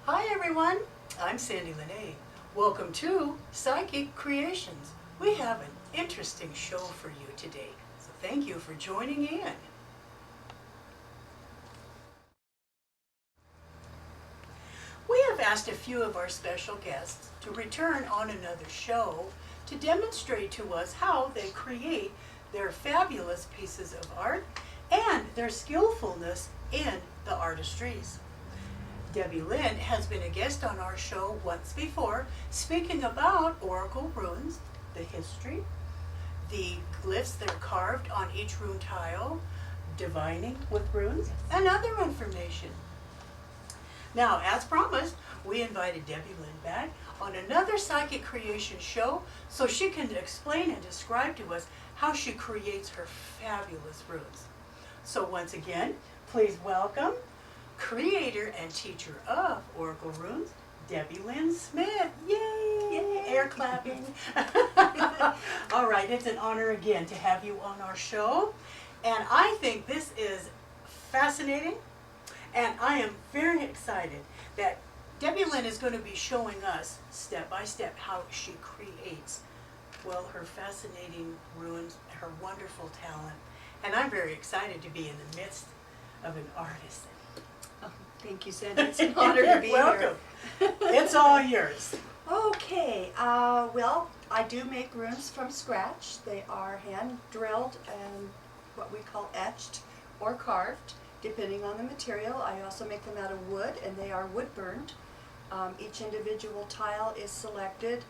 Hi everyone, I'm Sandie La Nae. Welcome to Psychic Creations. We have an interesting show for you today, so thank you for joining in. We have asked a few of our special guests to return on another show to demonstrate to us how they create their fabulous pieces of art and their skillfulness in the artistries. DebiLynn has been a guest on our show once before, speaking about oracle runes, the history, the glyphs that are carved on each rune tile, divining with runes, and other information. Now, as promised, we invited DebiLynn back on another Psychic Creation show so she can explain and describe to us how she creates her fabulous runes. So once again, please welcome creator and teacher of oracle runes, DebiLynn Smith. Yay! Yay! Air clapping. All right, it's an honor again to have you on our show. And I think this is fascinating. And I am very excited that DebiLynn is going to be showing us step by step how she creates, well, her fascinating runes, her wonderful talent. And I'm very excited to be in the midst of an artisan. Thank you, Sandy. It's an honor to be Welcome. It's all yours. Okay, well, I do make runes from scratch. They are hand drilled and what we call etched or carved, depending on the material. I also make them out of wood, and they are wood burned. Each individual tile is selected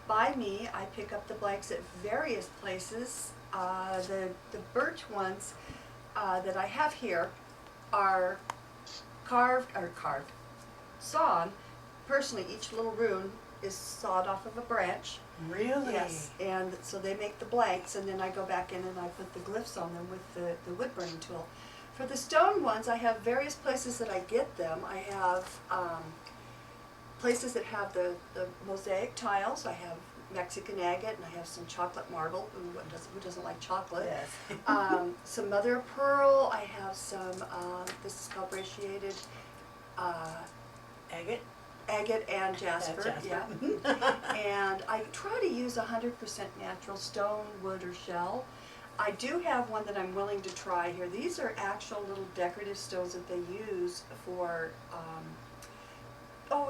by me. I pick up the blanks at various places. The birch ones that I have here are sawn. Personally, each little rune is sawed off of a branch. Really? Yes, and so they make the blanks, and then I go back in and I put the glyphs on them with the wood burning tool. For the stone ones, I have various places that I get them. I have places that have the mosaic tiles. I have Mexican agate, and I have some chocolate marble. Who doesn't like chocolate? Yes. Some mother of pearl. I have some, this is called brachiated agate and jasper. Yeah. And I try to use 100% natural stone, wood, or shell. I do have one that I'm willing to try here. These are actual little decorative stones that they use for,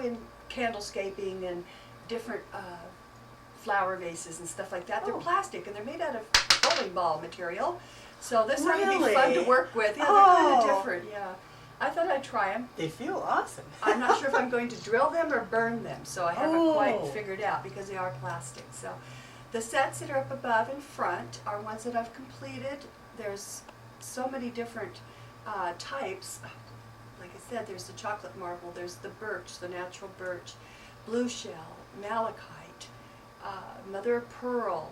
in candlescaping and different flower vases and stuff like that. They're plastic, and they're made out of bowling ball material. So this might be fun to work with. Yeah, they're kind of different. Yeah, I thought I'd try them. They feel awesome. I'm not sure if I'm going to drill them or burn them, so I haven't quite figured out because they are plastic. So the sets that are up above in front are ones that I've completed. There's so many different types. Like I said, there's the chocolate marble, there's the birch, the natural birch, blue shell, malachite, mother of pearl.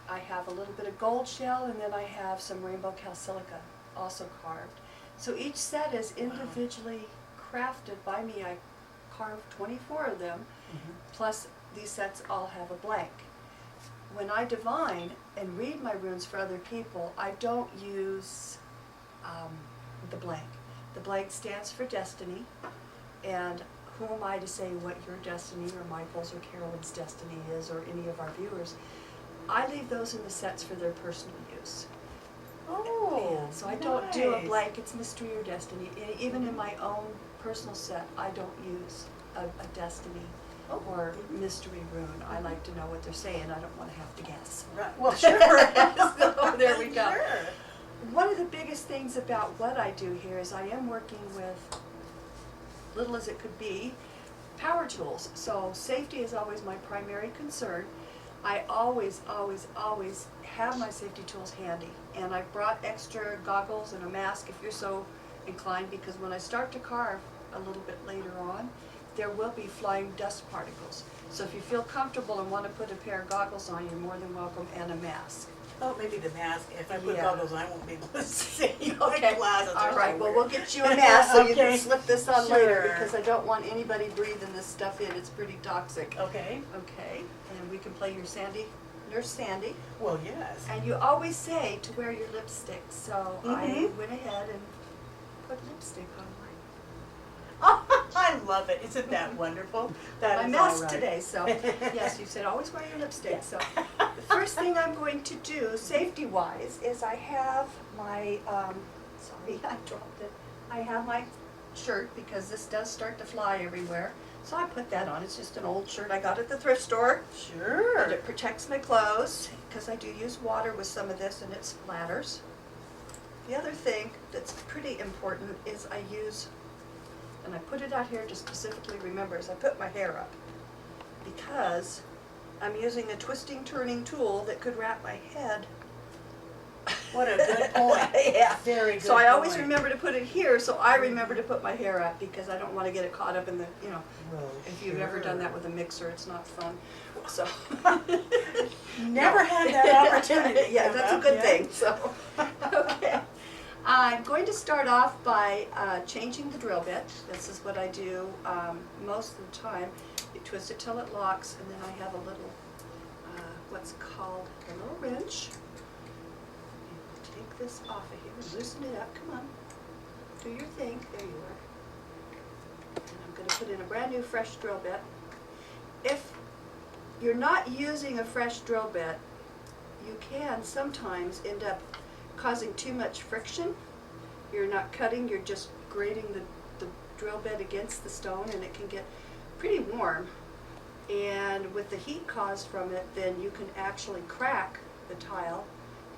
I have a little bit of gold shell, and then I have some rainbow calsilica also carved. So each set is individually crafted by me. I carved 24 of them, plus these sets all have a blank. When I divine and read my runes for other people, I don't use the blank. The blank stands for destiny, and who am I to say what your destiny or Michael's or Carolyn's destiny is, or any of our viewers? I leave those in the sets for their personal use. So I don't do a blank, it's mystery or destiny. Even in my own personal set, I don't use a destiny or mystery rune. I like to know what they're saying. I don't want to have to guess. Right. Well, sure. So there we go. Sure. One of the biggest things about what I do here is I am working with, little as it could be, power tools. So safety is always my primary concern. I always, always, always have my safety tools handy. And I've brought extra goggles and a mask if you're so inclined, because when I start to carve a little bit later on, there will be flying dust particles. So if you feel comfortable and want to put a pair of goggles on, you're more than welcome, and a mask. Oh, maybe the mask. If I put goggles on, I won't be able to see. Okay. All right. Well, we'll get you a mask so you can slip this on later, because I don't want anybody breathing this stuff in. It's pretty toxic. Okay. Okay. And we can play your Sandy, Nurse Sandy. Well, yes. And you always say to wear your lipstick, so I went ahead and put lipstick on mine. I love it. Isn't that wonderful? That My is all mask right. today, so yes, you said always wear your lipstick. So the first thing I'm going to do, safety-wise, is I have my, sorry, I dropped it. I have my shirt because this does start to fly everywhere. So I put that on. It's just an old shirt I got at the thrift store. Sure. And it protects my clothes because I do use water with some of this and it splatters. The other thing that's pretty important is I use, and I put it out here to specifically remember, is I put my hair up because I'm using a twisting turning tool that could wrap my head. What a good point. Yeah. Very good So I always point. remember to put it here, so I remember to put my hair up because I don't want to get it caught up in the, Well, if you've ever done that with a mixer, it's not fun. So. Never had that opportunity. Yeah, come that's a up, good yeah. thing, so. Okay. I'm going to start off by changing the drill bit. This is what I do most of the time. You twist it till it locks, and then I have a little, what's called a little wrench. Take this off of here and loosen it up. Come on. Do your thing. There you are. And I'm going to put in a brand new fresh drill bit. If you're not using a fresh drill bit, you can sometimes end up causing too much friction. You're not cutting, you're just grating the drill bit against the stone, and it can get pretty warm. And with the heat caused from it, then you can actually crack the tile,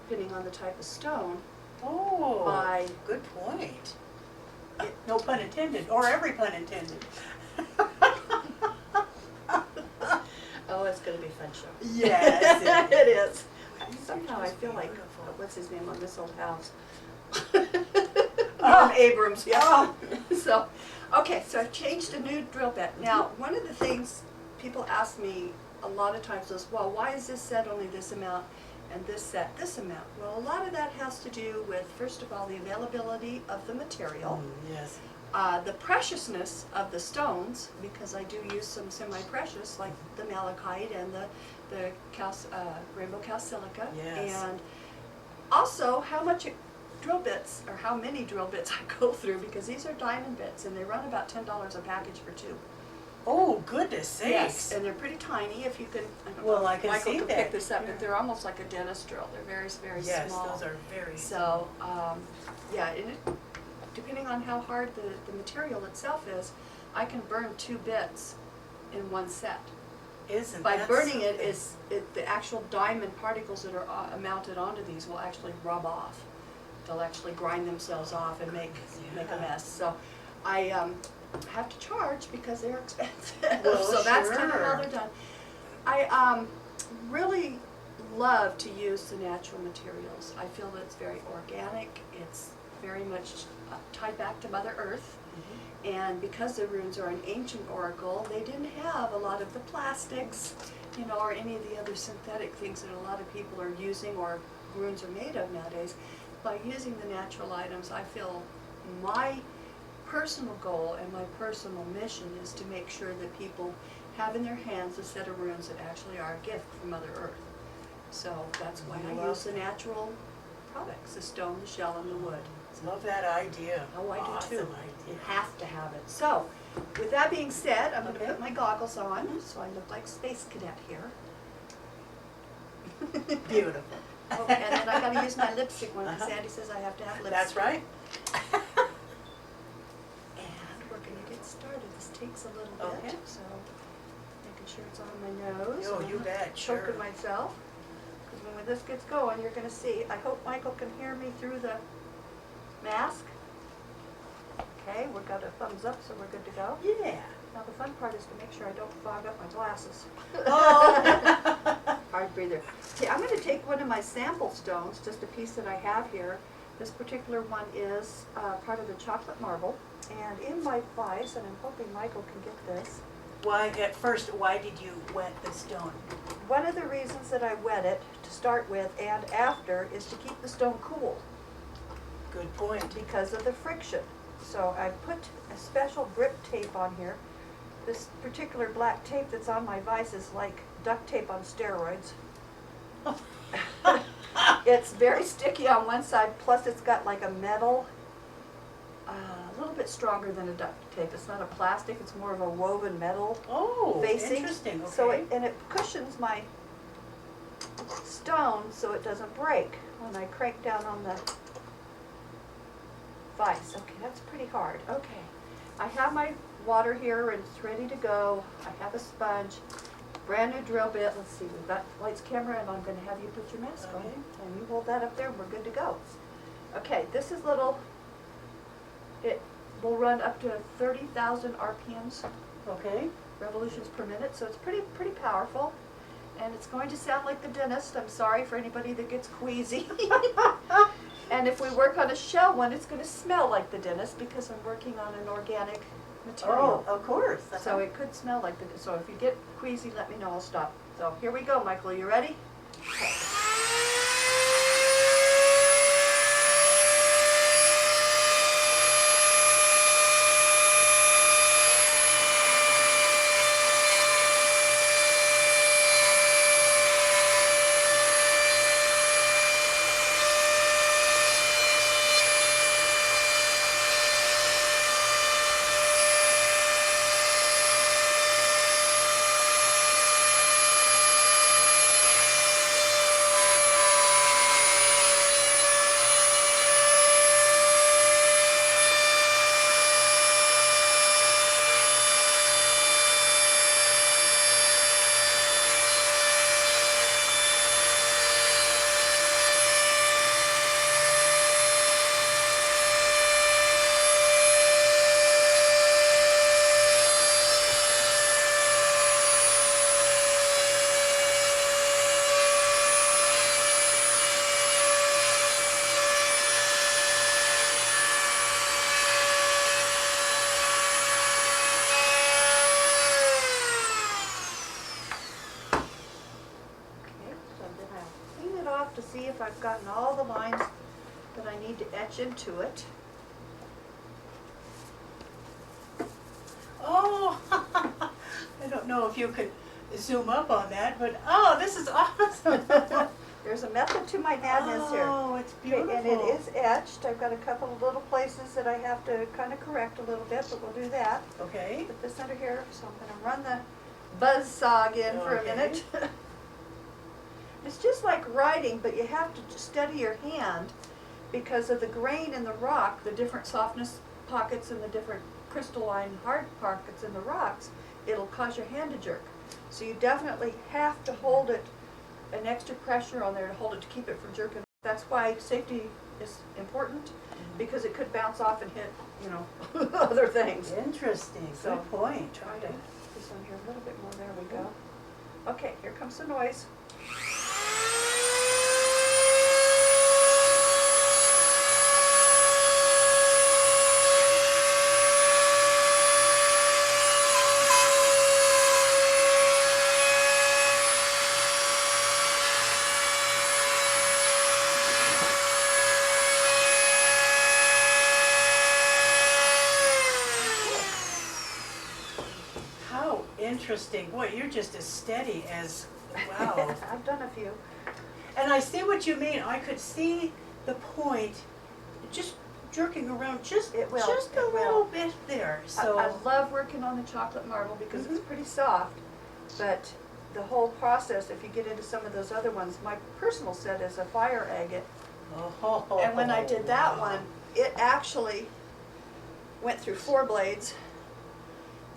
depending on the type of stone. Oh, By- good point. No pun intended, or every pun intended. Oh, it's going to be a fun show. Yes, It is. Somehow I Just feel like, beautiful. what's his name on this old house? Oh. Norm Abrams, yeah. Oh. So, okay, so I've changed a new drill bit. Now, one of the things people ask me a lot of times is, well, why is this set only this amount and this set this amount? Well, a lot of that has to do with, first of all, the availability of the material. Yes. The preciousness of the stones, because I do use some semi-precious, like the malachite and the rainbow calsilica. Yes. And also how much drill bits, or how many drill bits I go through, because these are diamond bits, and they run about $10 a package for two. Oh, goodness sakes. Yes, and they're pretty tiny. If you can, I don't Well, know I if can Michael see can that. pick this up, Yeah. but they're almost like a dentist drill. They're very, very Yes, small. those are very So, yeah, and depending on how hard the material itself is, I can burn 2 bits in one set. Isn't By that burning it, something? the actual diamond particles that are mounted onto these will actually rub off. They'll actually grind themselves off and make a Yeah. mess. So I have to charge because they're expensive. Well, So that's kind of how sure. they're done. I really love to use the natural materials. I feel that it's very organic. It's very much tied back to Mother Earth. And because the runes are an ancient oracle, they didn't have a lot of the plastics, or any of the other synthetic things that a lot of people are using or runes are made of nowadays. By using the natural items, I feel my personal goal and my personal mission is to make sure that people have in their hands a set of runes that actually are a gift from Mother Earth. So that's why I use the natural products, the stone, the shell, and the wood. Love that idea. Oh, I do Awesome too. idea. You have to have it. So, with that being said, I'm going to Okay. put my goggles on, so I look like Space Cadet here. Beautiful. Oh, and then I got to use my lipstick one, because Sandie says I have to have lipstick. That's right. And we're going to get started. This takes a little bit, Okay. so making sure it's on my nose. Oh, and you I'm bet, choking sure. myself, because when this gets going, you're going to see. I hope Michael can hear me through the mask. Okay, we've got a thumbs up, so we're good to go. Yeah. Now the fun part is to make sure I don't fog up my glasses. Oh. Hard breather. Okay, I'm going to take one of my sample stones, just a piece that I have here. This particular one is part of the chocolate marble. And in my vise, and I'm hoping Michael can get this, Why, at first, why did you wet the stone? one of the reasons that I wet it to start with and after is to keep the stone cool Good point. because of the friction. So I put a special grip tape on here. This particular black tape that's on my vise is like duct tape on steroids. It's very sticky on one side, plus it's got like a metal, a little bit bit stronger than a duct tape. It's not a plastic, it's more of a woven metal Oh, facing. interesting, okay. So it cushions my stone so it doesn't break when I crank down on the vise. Okay, that's pretty hard. Okay, I have my water here and it's ready to go. I have a sponge, brand new drill bit. Let's see, we've got lights, camera, and I'm going to have you put your mask on. Okay. And you hold that up there and we're good to go. Okay, this is little, it will run up to 30,000 RPMs, Okay. revolutions per minute, so it's pretty powerful. And it's going to sound like the dentist. I'm sorry for anybody that gets queasy. And if we work on a shell one, it's going to smell like the dentist because I'm working on an organic material. Oh, of course. So it could smell like the dentist. So if you get queasy, let me know, I'll stop. So here we go, Michael, you ready? Okay. To see if I've gotten all the lines that I need to etch into it. Oh, I don't know if you could zoom up on that, but oh, this is awesome. There's a method to my madness here. Oh, it's Okay, beautiful. and it is etched. I've got a couple of little places that I have to kind of correct a little bit, but we'll do that. Okay. Put this under here, so I'm going to run the buzz saw again for a Okay. minute. It's just like writing, but you have to steady your hand because of the grain in the rock, the different softness pockets and the different crystalline hard pockets in the rocks. It'll cause your hand to jerk. So you definitely have to hold it, an extra pressure on there to hold it to keep it from jerking. That's why safety is important, because it could bounce off and hit, you know, other things. Interesting. So, Good point. Try to put this on here a little bit more. There we go. Okay, here comes the noise. How interesting. Boy, you're just as steady as, wow. I've done a few. And I see what you mean. I could see the point just jerking around just It will, just a it will. little bit there. So I love working on the chocolate marble because it's Mhm. pretty soft, but the whole process, if you get into some of those other ones, my personal set is a fire agate, oh, and when I did that wow. one, it actually went through 4 blades.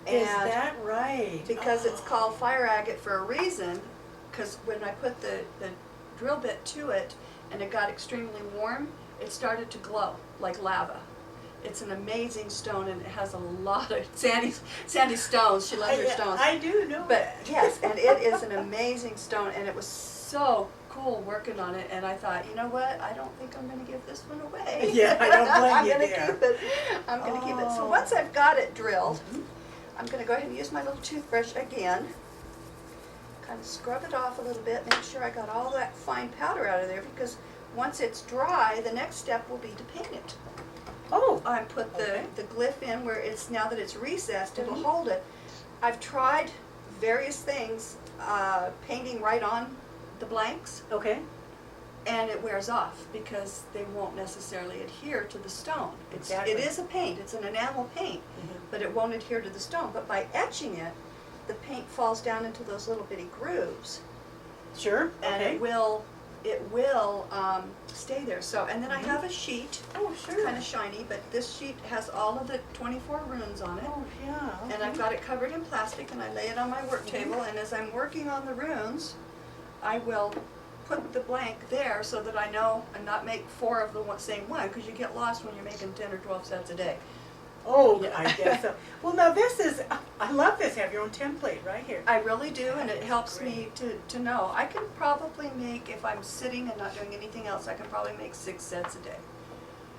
Is And that right? because it's Oh. called fire agate for a reason, because when I put the drill bit to it and it got extremely warm, it started to glow like lava. It's an amazing stone and it has a lot of Sandie stones. She loves her stones. I do know But that. yes, and it is an amazing stone, and it was so cool working on it. And I thought, you know what? I don't think I'm going to give this one away. Yeah, I don't blame I'm you gonna there. keep it. I'm going to keep it. So Oh. once I've got it drilled, I'm going to go ahead and use my little toothbrush again. Kind of scrub it off a little bit. Make sure I got all that fine powder out of there, because once it's dry, the next step will be to paint it. Oh, I put Okay. the glyph in where it's, now that it's recessed, it'll Mhm. hold it. I've tried various things, painting right on the blanks, okay. and it wears off because they won't necessarily adhere to the stone. Exactly. It is a paint, it's an enamel paint, but it won't adhere to the stone. But by etching it, the paint falls down into those little bitty grooves, Sure. and Okay. it will stay there. So, and then I have a sheet, Oh, sure. kind of shiny, but this sheet has all of the 24 runes on it. Oh, yeah. And I've got it covered in plastic, and I lay it on my work table, and as I'm working on the runes, I will put the blank there so that I know and not make 4 of the same one, because you get lost when you're making 10 or 12 sets a day. Oh, I guess so. Well, now this is, I love this. Have your own template right here. I really do, and it That's helps great. me to know. I can probably make, if I'm sitting and not doing anything else, I can probably make 6 sets a day.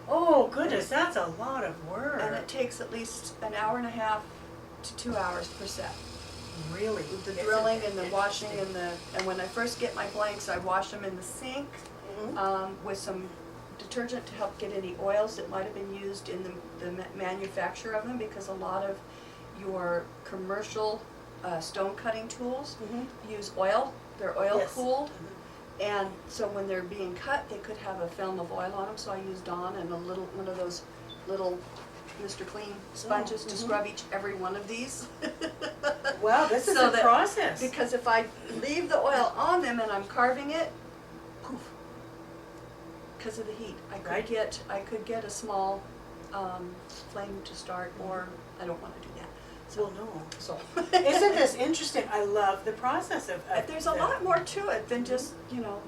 Oh, goodness, that's a lot of work. And it takes at least an hour and a half to 2 hours per set. Really? The Isn't drilling it and the washing interesting? and when I first get my blanks, I wash them in the sink Mhm. with some detergent to help get any oils that might have been used in the manufacture of them, because a lot of your commercial stone cutting tools Mhm. use oil. They're oil Yes. cooled, and so when they're being cut, they could have a film of oil on them. So I use Dawn and one of those little Mr. Clean sponges to scrub every one of these. Wow, this is So a that- process. Because if I leave the oil on them and I'm carving it, poof, because of the heat, I Right. could get a small flame to start, or I don't want to do that. Well, no. So Isn't this interesting? I love the process of there's a lot more to it than just,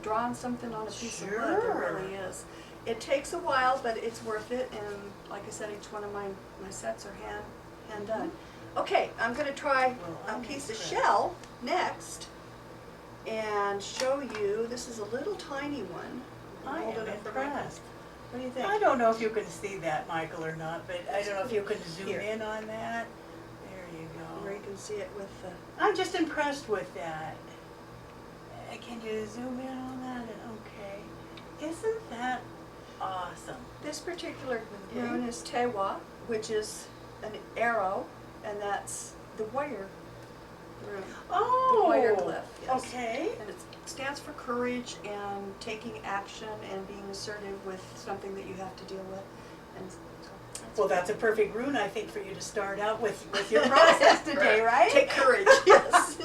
drawing something on a piece of wood. There Sure. really is. It takes a while, but it's worth it, and like I said, each one of my sets are hand done. Okay, I'm gonna try Well, a I'm piece of impressed. shell next and show you. This is a little tiny one. I Hold am it up for Michael. impressed. What do you think? I don't know if you can see that, Michael, or not, but I don't know if you can zoom Here. in on that. There you Where go. you can see it with the. I'm just impressed with that. Can you zoom in on that? Okay. Isn't that awesome? This particular rune is Tewa, which is an arrow, and that's the warrior rune. Oh. warrior glyph, yes. Okay. And it stands for courage and taking action and being assertive with something that you have to deal with. And so Well, that's a perfect rune, I think, for you to start out with your process today, right? Take courage, yes.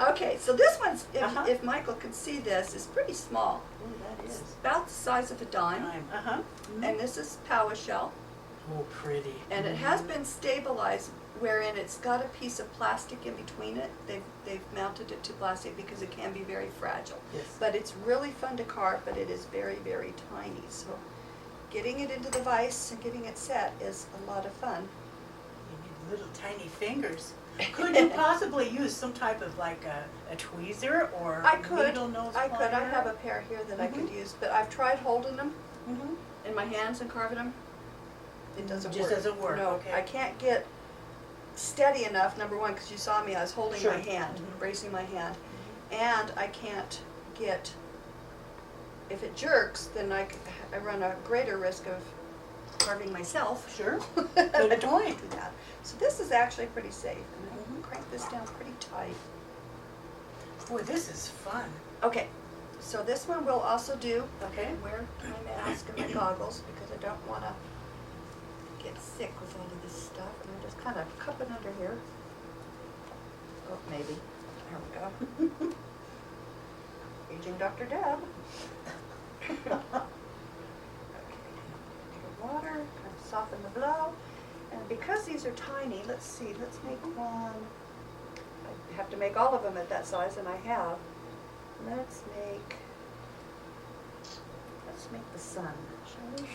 Okay, so this one's, Uh-huh. if Michael could see this, is pretty small. Oh, that It's is. about the size of a dime. Uh-huh. And this is Powa shell. Oh, pretty. And it has been stabilized, wherein it's got a piece of plastic in between it. They've mounted it to plastic because it can be very fragile. Yes. But it's really fun to carve, but it is very, very tiny. So getting it into the vise and getting it set is a lot of fun. You need little tiny fingers. Could you possibly use some type of like a tweezer or I could, needle nose I plier? have a pair here that I could use, but I've tried holding them Mhm. in my hands and carving them. It doesn't Just work. doesn't work, No, okay. I can't get steady enough, number one, because you saw me, I was holding Sure. my hand, Mhm. bracing my hand. And I can't get, if it jerks, then I run a greater risk of carving myself. Sure. I Good don't want point. to do that. So this is actually pretty safe. And I Mhm. crank this down pretty tight. Boy, this is fun. Okay, so this one we'll also do. Okay. Wear my mask and my goggles because I don't want to get sick with all of this stuff. And I just kind of cup it under here. Oh, maybe. There we go. Aging Dr. Deb. Okay, water, kind of soften the blow. And because these are tiny, let's make one. I have to make all of them at that size, and I have. Let's make the sun, shall we?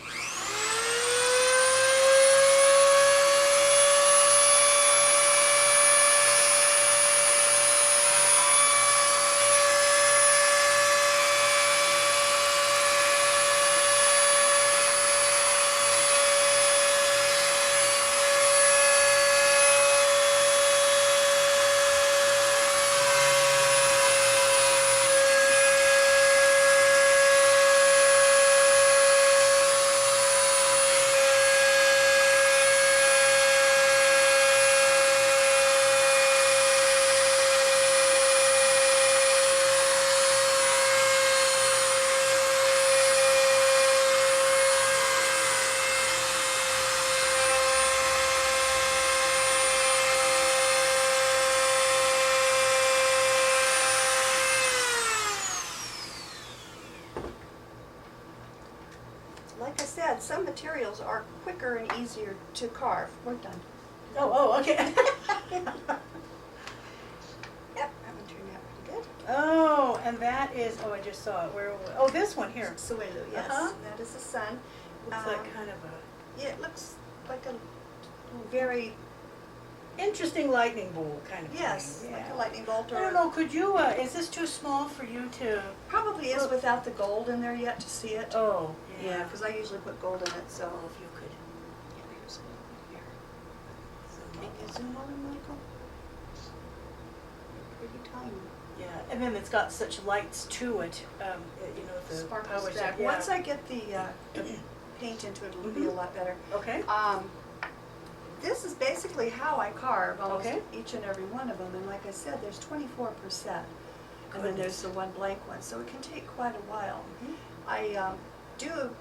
some materials are quicker and easier to carve. We're done. Oh, okay. Yep, that one turned out pretty good. Oh, and that is, oh, I just saw it. Oh, this one here. Suelu, yes. Uh-huh. That is the sun. Looks like kind of a Yeah, it looks like a very, interesting lightning bolt kind of yes, thing. like a lightning bolt I or. don't know, could you, is this too small for you to? Probably is without the gold in there yet to see it. Oh, Yeah, because I usually put gold in it, so. Oh, if you could. Yeah, here's one here. zoom Can you out. zoom on it, Michael? Pretty tiny. Yeah, and then it's got such lights to it, you know, the Sparkles powers back. that- yeah. Once I get the paint into it, it'll be a lot better. Okay. This is basically how I carve almost Okay. each and every one of them, and like I said, there's 24%. And then there's the one blank one, so it can take quite a while. Mhm. I do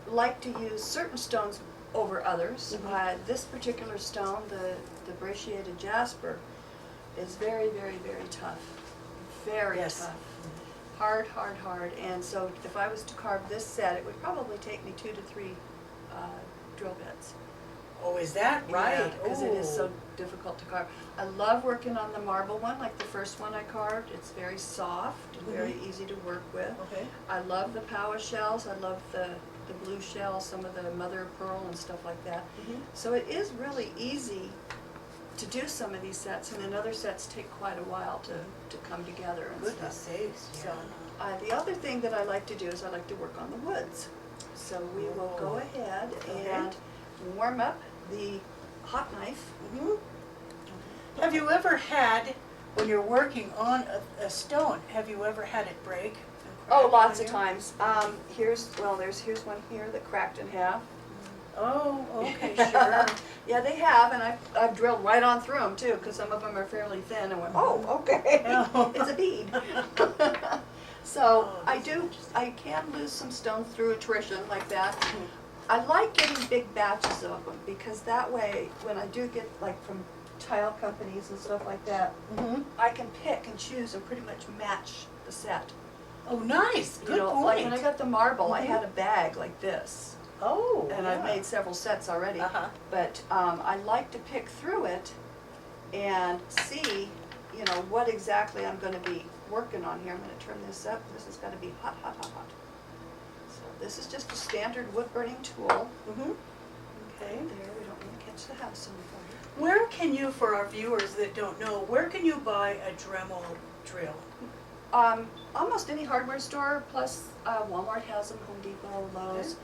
like to use certain stones over others. Mhm. This particular stone, the brachiated jasper, is very, very, very tough. Very Yes. tough. Hard, hard, hard. And so if I was to carve this set, it would probably take me 2 to 3 drill bits. Oh, is that right? Because it is so Oh. difficult to carve. I love working on the marble one, like the first one I carved. It's very soft and very easy to work with. Okay. I love the power shells. I love the blue shells, some of the mother of pearl and stuff like that. Mhm. So it is really easy to do some of these sets, and then other sets take quite a while to come together and Goodness stuff. sakes, So, yeah. the other thing that I like to do is I like to work on the woods. So we will go Oh. ahead Okay. and warm up the hot knife. Mhm. Have you ever had, when you're working on a stone, have you ever had it break? and crack Oh, lots on of you? times. Here's one here that cracked in half. Oh, okay, sure. Yeah, they have, and I've drilled right on through them too, because some of them are fairly thin, and went, oh, okay, Oh. it's a bead. So Oh, I that's do, interesting. I can lose some stones through attrition like that. Mhm. I like getting big batches of them, because that way, when I do get, like from tile companies and stuff like that, Mhm. I can pick and choose and pretty much match the set. Oh, nice, You good know, like when I point. got the marble, I Mhm. had a bag like this. Oh, And I've made several sets already. Uh-huh. But I like to pick through it and see, you know, what exactly I'm gonna be working on here. I'm gonna turn this up. This has gotta be hot, hot, hot, hot. So this is just a standard wood burning tool. Mhm. Okay. There, we don't wanna catch the house on fire. Where can you, for our viewers that don't know, where can you buy a Dremel drill? Almost any hardware store, plus Walmart has them, Home Depot, Lowe's. Okay.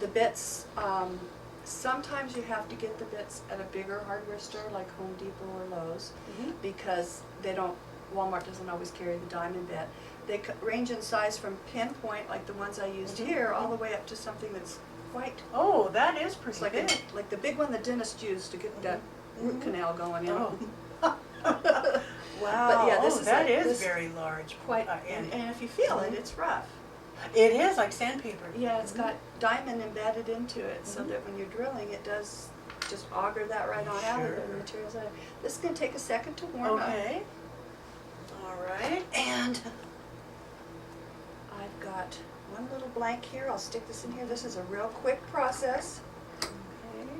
The bits, sometimes you have to get the bits at a bigger hardware store like Home Depot or Lowe's, Mhm. because Walmart doesn't always carry the diamond bit. They range in size from pinpoint, like the ones I used Mhm. here, all the way up to something that's quite, Oh, that is it's pretty like big. like the big one the dentist used to get that root Mhm. canal going, you know. Oh. Wow, yeah, this oh, is that a- is this- very large. Quite, And and if you feel it, Mhm. it's rough. it is like sandpaper. Yeah, it's Mhm. got diamond embedded into it, so Mhm. that when you're drilling, it does just auger that right on out of the Sure. materials. This is gonna take a second to warm up. Okay. All right. And I've got one little blank here. I'll stick this in here. This is a real quick process. Okay.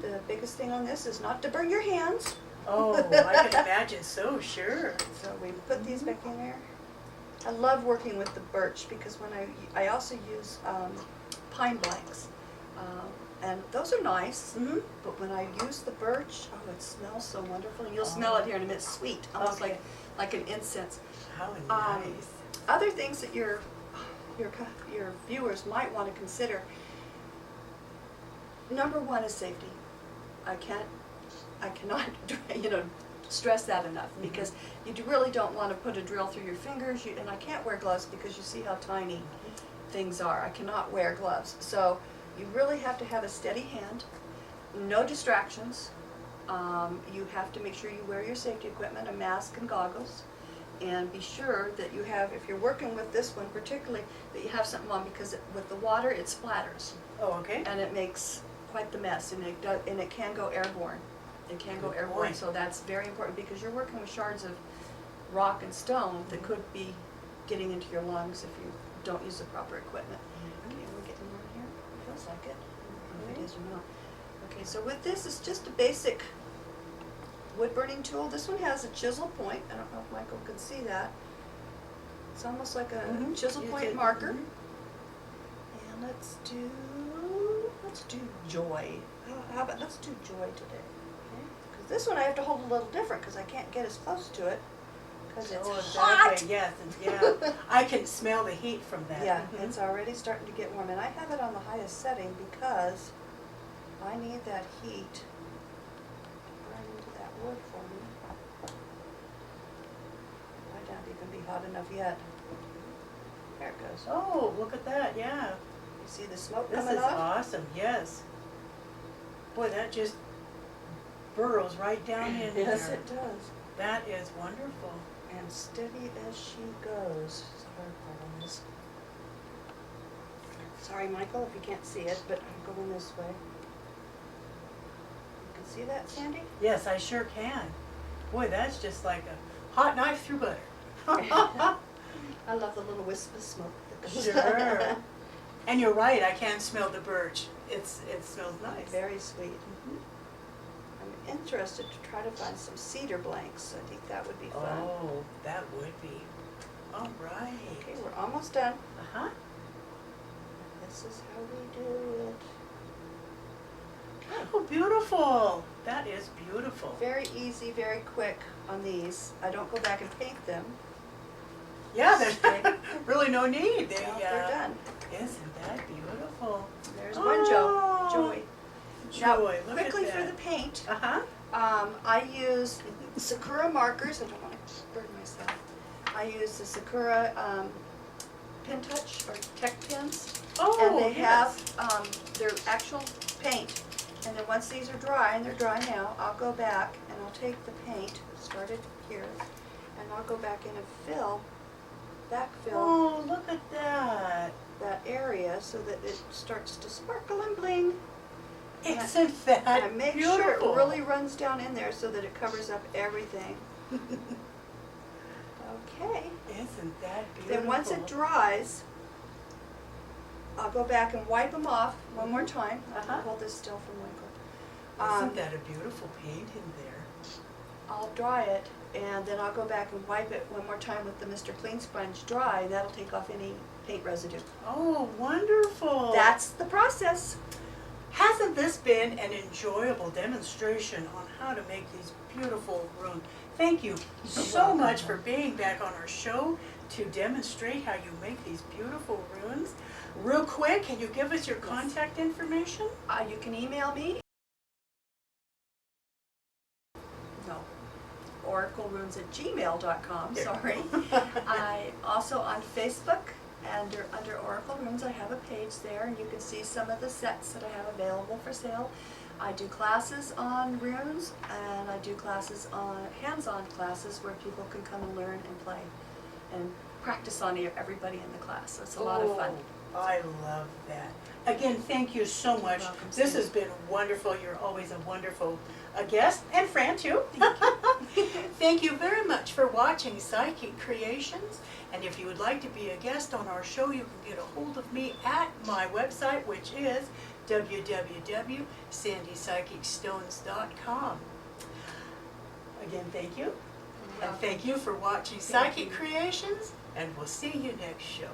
The biggest thing on this is not to burn your hands. Oh, I can imagine so, sure. So we put these back in there. I love working with the birch because when I also use pine blanks. And those are nice, Mm-hmm. but when I use the birch, oh, it smells so wonderful. And you'll smell it here in a minute. It's sweet, almost Okay. like an incense. How nice. Other things that your viewers might want to consider. Number one is safety. I cannot, stress that enough, Mhm. because you really don't want to put a drill through your fingers. And I can't wear gloves because you see how tiny things are. I cannot wear gloves. So you really have to have a steady hand, no distractions. You have to make sure you wear your safety equipment, a mask and goggles, and be sure that you have, if you're working with this one particularly, that you have something on, because with the water it splatters Oh, okay. and it makes quite the mess, and it can go airborne. It can go Good airborne, point. so that's very important because you're working with shards of rock and stone that could be getting into your lungs if you don't use the proper equipment. Okay, we're getting one here. Feels like it. if it is or not. Okay, so with this, it's just a basic wood burning tool. This one has a chisel point. I don't know if Michael can see that. It's almost like a chisel point marker. And let's do joy. How about let's do joy today? Because this one I have to hold a little different because I can't get as close to it because it's hot. Exactly. Yes, yeah. I can smell the heat from that. Yeah, it's already starting to get warm, and I have it on the highest setting because I need that heat right into that wood for me. Might not even be hot enough yet. There it goes. Oh, look at that, yeah. You see the smoke This coming is off? awesome, yes. Boy, that just burrows right down in there. Yes, it does. That is wonderful. And steady as she goes. Sorry, Paul's. Sorry, Michael, if you can't see it, but I'm going this way. You can see that, Sandy? Yes, I sure can. Boy, that's just like a hot knife through butter. I love the little wisp of smoke that goes Sure. And you're right, I can smell the birch. It smells nice. Very sweet. I'm interested to try to find some cedar blanks. I think that would be fun. Oh, that would be. All right. Okay, we're almost done. Uh-huh. This is how we do it. Oh, beautiful. That is beautiful. Very easy, very quick on these. I don't go back and paint them. Yeah, there's really no need. They're done. Isn't that beautiful? There's one joy. Now, Joy, look at quickly that. for the paint, Uh-huh. I use Sakura markers. I don't want to burn myself. I use the Sakura pin touch or tech pins. Oh, And they yes. have their actual paint. And then once these are dry, and they're dry now, I'll go back and I'll take the paint, started here, and I'll go back in and backfill Oh, look at that. that area so that it starts to sparkle and bling. Isn't that And I make beautiful? sure it really runs down in there so that it covers up everything. Okay. Isn't that beautiful? Then once it dries, I'll go back and wipe them off one more time. Uh-huh. I'll hold this still for Michael. Isn't that a beautiful paint in there? I'll dry it, and then I'll go back and wipe it one more time with the Mr. Clean Sponge dry, and that'll take off any paint residue. Oh, wonderful. That's the process. Hasn't this been an enjoyable demonstration on how to make these beautiful runes? Thank you so much for being back on our show to demonstrate how you make these beautiful runes. Real quick, can you give us your contact information? You can email me. No. oraclerunes@gmail.com, There you sorry. go. I also on Facebook, and under Oracle Runes, I have a page there, and you can see some of the sets that I have available for sale. I do classes on runes, and I do classes on hands-on classes where people can come and learn and play and practice on everybody in the class. So it's a lot of fun. Oh, I love that. Again, thank you so much. You're welcome, This Sue. has been wonderful. You're always a wonderful guest and friend too. Thank you very much for watching Psychic Creations. And if you would like to be a guest on our show, you can get a hold of me at my website, which is www.sandypsychicstones.com. Again, thank you. And thank you for watching Psychic Creations, and we'll see you next show.